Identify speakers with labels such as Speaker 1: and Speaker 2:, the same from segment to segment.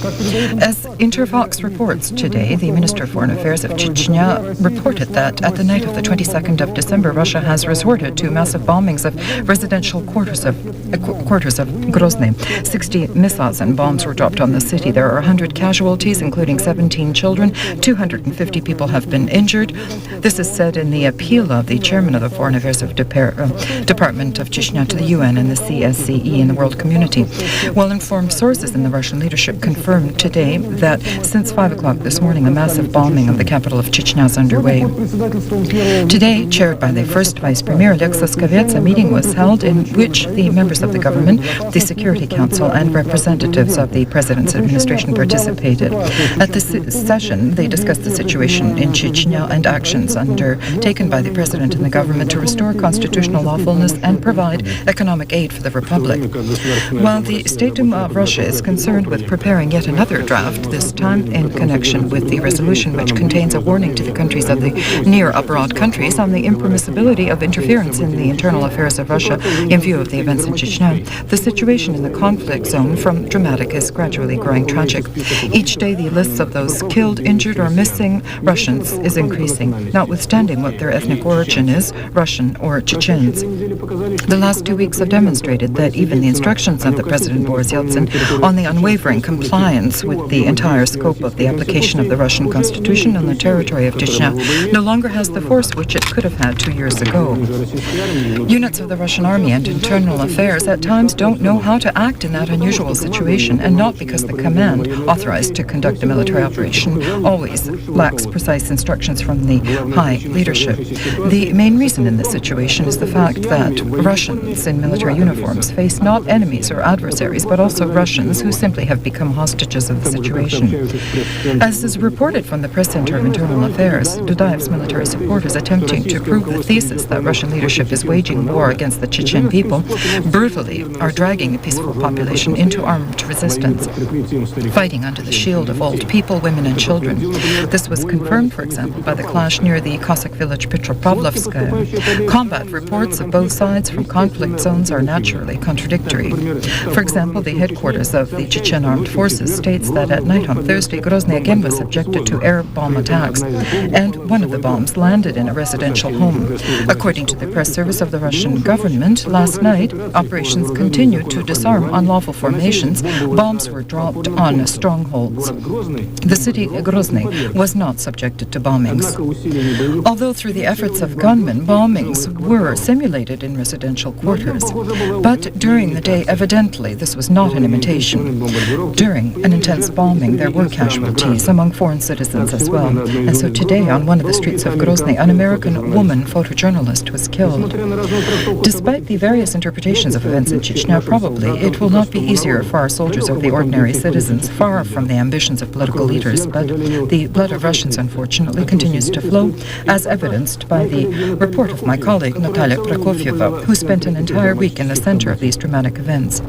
Speaker 1: As Intervox reports today, the Minister of Foreign Affairs of Chechnya reported that at the night of the 22nd of December, Russia has resorted to massive bombings of residential quarters of Grozny. 60 missiles and bombs were dropped on the city. There are 100 casualties, including 17 children. 250 people have been injured. This is said in the appeal of the chairman of the Foreign Affairs Department of Chechnya to the UN and the CSCE and the world community. Well-informed sources in the Russian leadership confirmed today that since 5 o'clock this morning, a massive bombing of the capital of Chechnya is underway. Today, chaired by the first Vice Premier, Alexis Skovets, a meeting was held in which the members of the government, the Security Council, and representatives of the President's administration participated. At this session, they discussed the situation in Chechnya and actions undertaken by the President and the government to restore constitutional lawfulness and provide economic aid for the Republic. While the State Duma of Russia is concerned with preparing yet another draft, this time in connection with the resolution which contains a warning to the countries of the near-abroad countries on the impermissibility of interference in the internal affairs of Russia in view of the events in Chechnya. The situation in the conflict zone from dramatic is gradually growing tragic. Each day the lists of those killed, injured or missing Russians is increasing, notwithstanding what their ethnic origin is, Russian or Chechens. The last 2 weeks have demonstrated that even the instructions of the President Boris Yeltsin on the unwavering compliance with the entire scope of the application of the Russian Constitution on the territory of Chechnya no longer has the force which it could have had 2 years ago. Units of the Russian army and internal affairs at times don't know how to act in that unusual situation, and not because the command authorized to conduct a military operation always lacks precise instructions from the high leadership. The main reason in this situation is the fact that Russians in military uniforms face not enemies or adversaries, but also Russians who simply have become hostages of the situation. As is reported from the press center of internal affairs, Dudayev's military supporters attempting to prove the thesis that Russian leadership is waging war against the Chechen people brutally are dragging the peaceful population into armed resistance, fighting under the shield of old people, women and children. This was confirmed, for example, by the clash near the Cossack village Petropavlovskaya. Combat reports of both sides from conflict zones are naturally contradictory. For example, the headquarters of the Chechen Armed Forces states that at night on Thursday, Grozny again was subjected to air bomb attacks, and one of the bombs landed in a residential home. According to the press service of the Russian government, last night, operations continued to disarm unlawful formations. Bombs were dropped on strongholds. The city Grozny was not subjected to bombings. Although through the efforts of gunmen, bombings were simulated in residential quarters. But during the day, evidently, this was not an imitation. During an intense bombing, there were casualties among foreign citizens as well. And so today, on one of the streets of Grozny, an American woman photojournalist was killed. Despite the various interpretations of events in Chechnya, probably it will not be easier for our soldiers or the ordinary citizens, far from the ambitions of political leaders. But the blood of Russians, unfortunately, continues to flow, as evidenced by the report of my colleague Natalia Prokofyeva, who spent an entire week in the center of these dramatic events.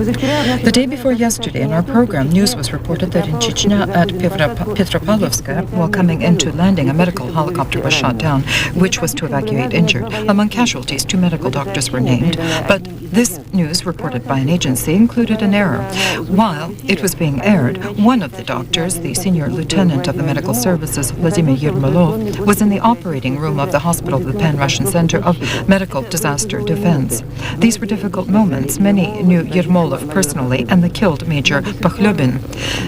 Speaker 1: The day before yesterday, in our program, news was reported that in Chechnya at Petropavlovskaya, while coming into landing, a medical helicopter was shot down, which was to evacuate injured. Among casualties, 2 medical doctors were named, but this news, reported by an agency, included an error. While it was being aired, one of the doctors, the senior lieutenant of the medical services, Vladimir Yermolov, was in the operating room of the hospital of the Pan-Russian Center of Medical Disaster Defense. These were difficult moments. Many knew Yermolov personally and the killed Major Pakhlubin.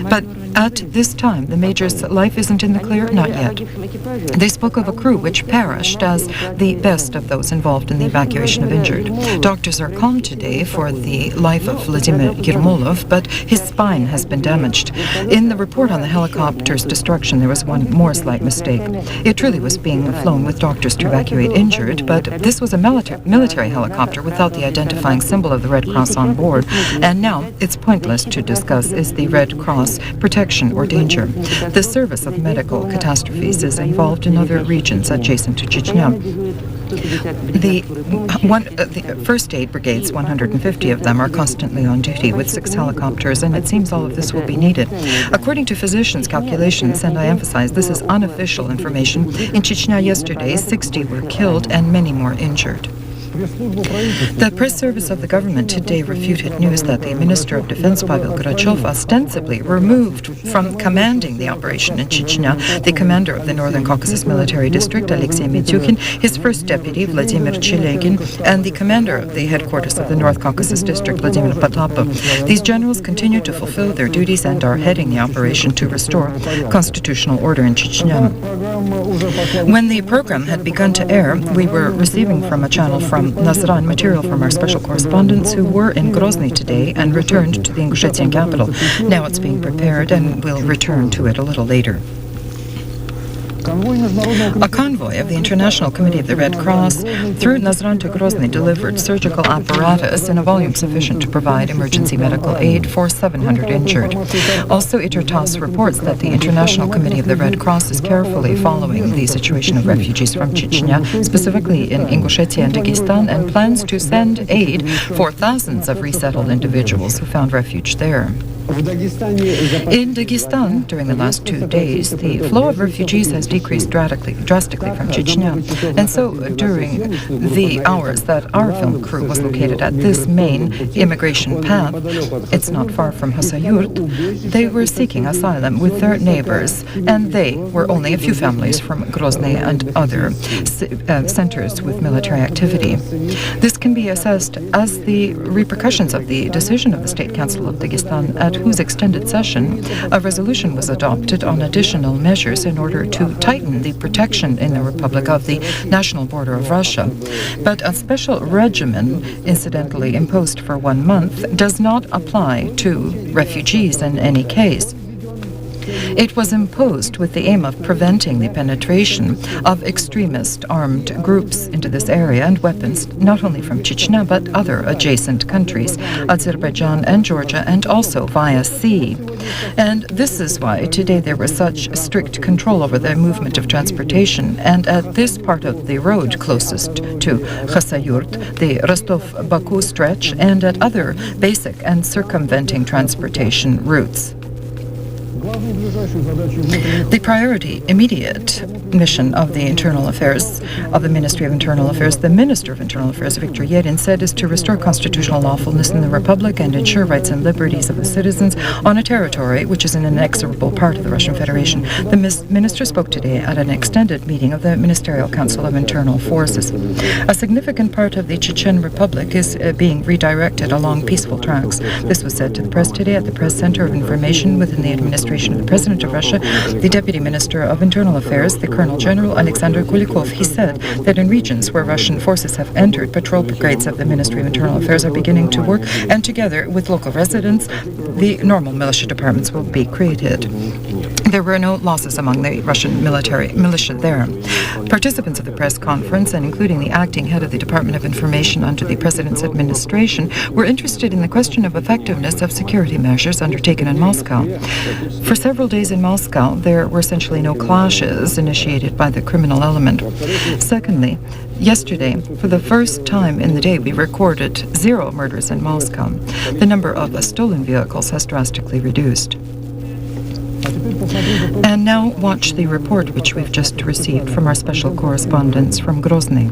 Speaker 1: But at this time, the Major's life isn't in the clear, not yet. They spoke of a crew which perished as the best of those involved in the evacuation of injured. Doctors are calm today for the life of Vladimir Yermolov, but his spine has been damaged. In the report on the helicopter's destruction, there was one more slight mistake. It truly was being flown with doctors to evacuate injured, but this was a military helicopter without the identifying symbol of the Red Cross on board, and now it's pointless to discuss is the Red Cross protection or danger. The Service of Medical Catastrophes is involved in other regions adjacent to Chechnya. The first aid brigades, 150 of them, are constantly on duty with 6 helicopters, and it seems all of this will be needed. According to physicians' calculations, and I emphasize this is unofficial information, in Chechnya yesterday, 60 were killed and many more injured. The press service of the government today refuted news that the Minister of Defense, Pavel Grachev, ostensibly removed from commanding the operation in Chechnya the commander of the Northern Caucasus Military District, Alexei Mityukhin, his first deputy, Vladimir Chilegin, and the commander of the headquarters of the North Caucasus District, Vladimir Potapov. These generals continue to fulfill their duties and are heading the operation to restore constitutional order in Chechnya. When the program had begun to air, we were receiving from a channel from Nazran material from our special correspondents who were in Grozny today and returned to the Ingushetian capital. Now it's being prepared and we'll return to it a little later. A convoy of the International Committee of the Red Cross through Nazran to Grozny delivered surgical apparatus in a volume sufficient to provide emergency medical aid for 700 injured. Also, ITER-TASS reports that the International Committee of the Red Cross is carefully following the situation of refugees from Chechnya, specifically in Ingushetia and Dagestan, and plans to send aid for thousands of resettled individuals who found refuge there. In Dagestan, during the last 2 days, the flow of refugees has decreased drastically from Chechnya. And so, during the hours that our film crew was located at this main immigration path, it's not far from Hasayurt, they were seeking asylum with their neighbors, and they were only a few families from Grozny and other centers with military activity. This can be assessed as the repercussions of the decision of the State Council of Dagestan, at whose extended session a resolution was adopted on additional measures in order to tighten the protection in the Republic of the national border of Russia. But a special regimen, incidentally imposed for 1 month, does not apply to refugees in any case. It was imposed with the aim of preventing the penetration of extremist armed groups into this area and weapons not only from Chechnya but other adjacent countries, Azerbaijan and Georgia, and also via sea. And this is why today there was such strict control over the movement of transportation. And at this part of the road closest to Khasayurt, the Rostov-Baku stretch, and at other basic and circumventing transportation routes. The priority, immediate mission of the Internal Affairs, of the Ministry of Internal Affairs, the Minister of Internal Affairs, Viktor Yerin, said is to restore constitutional lawfulness in the Republic and ensure rights and liberties of the citizens on a territory which is an inexorable part of the Russian Federation. The minister spoke today at an extended meeting of the Ministerial Council of Internal Forces. A significant part of the Chechen Republic is being redirected along peaceful tracks. This was said to the press today at the Press Center of Information within the administration of the President of Russia, the Deputy Minister of Internal Affairs, the Colonel General Alexander Kulikov. He said that in regions where Russian forces have entered, patrol brigades of the Ministry of Internal Affairs are beginning to work, and together with local residents, the normal militia departments will be created. There were no losses among the Russian militia there. Participants of the press conference, and including the acting head of the Department of Information under the President's administration, were interested in the question of effectiveness of security measures undertaken in Moscow. For several days in Moscow, there were essentially no clashes initiated by the criminal element. Secondly, yesterday, for the first time in the day, we recorded 0 murders in Moscow. The number of stolen vehicles has drastically reduced. And now watch the report which we've just received from our special correspondents from Grozny.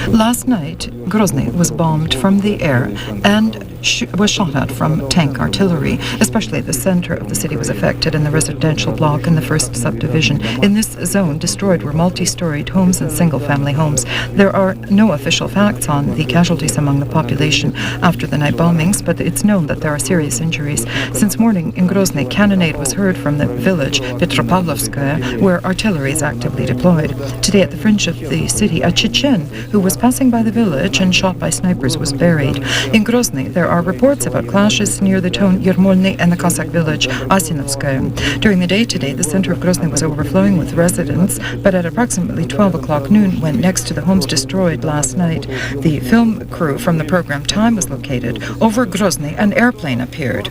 Speaker 1: Last night, Grozny was bombed from the air and was shot at from tank artillery. Especially the center of the city was affected, and the residential block in the first subdivision in this zone destroyed were multi-storied homes and single-family homes. There are no official facts on the casualties among the population after the night bombings, but it's known that there are serious injuries. Since morning in Grozny, cannonade was heard from the village Petropavlovskaya, where artillery is actively deployed. Today, at the fringe of the city, a Chechen who was passing by the village and shot by snipers was buried. In Grozny, there are reports about clashes near the town Yermolny and the Cossack village Asinovskaya. During the day today, the center of Grozny was overflowing with residents, but at approximately 12 o'clock noon, when next to the homes destroyed last night, the film crew from the program Time was located. Over Grozny, an airplane appeared.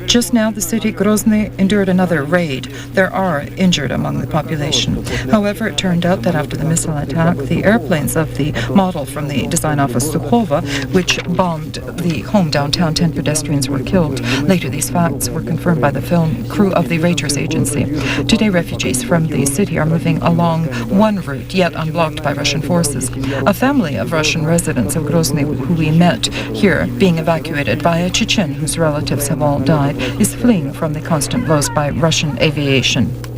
Speaker 1: Just now, the city Grozny endured another raid. There are injured among the population. However, it turned out that after the missile attack, the airplanes of the model from the design office Sukhova, which bombed the home down downtown. 10 pedestrians were killed. Later, these facts were confirmed by the film crew of the Reuters agency. Today, refugees from the city are moving along one route, yet unblocked by Russian forces. A family of Russian residents of Grozny, who we met here, being evacuated by a Chechen whose relatives have all died, is fleeing from the constant blows by Russian aviation.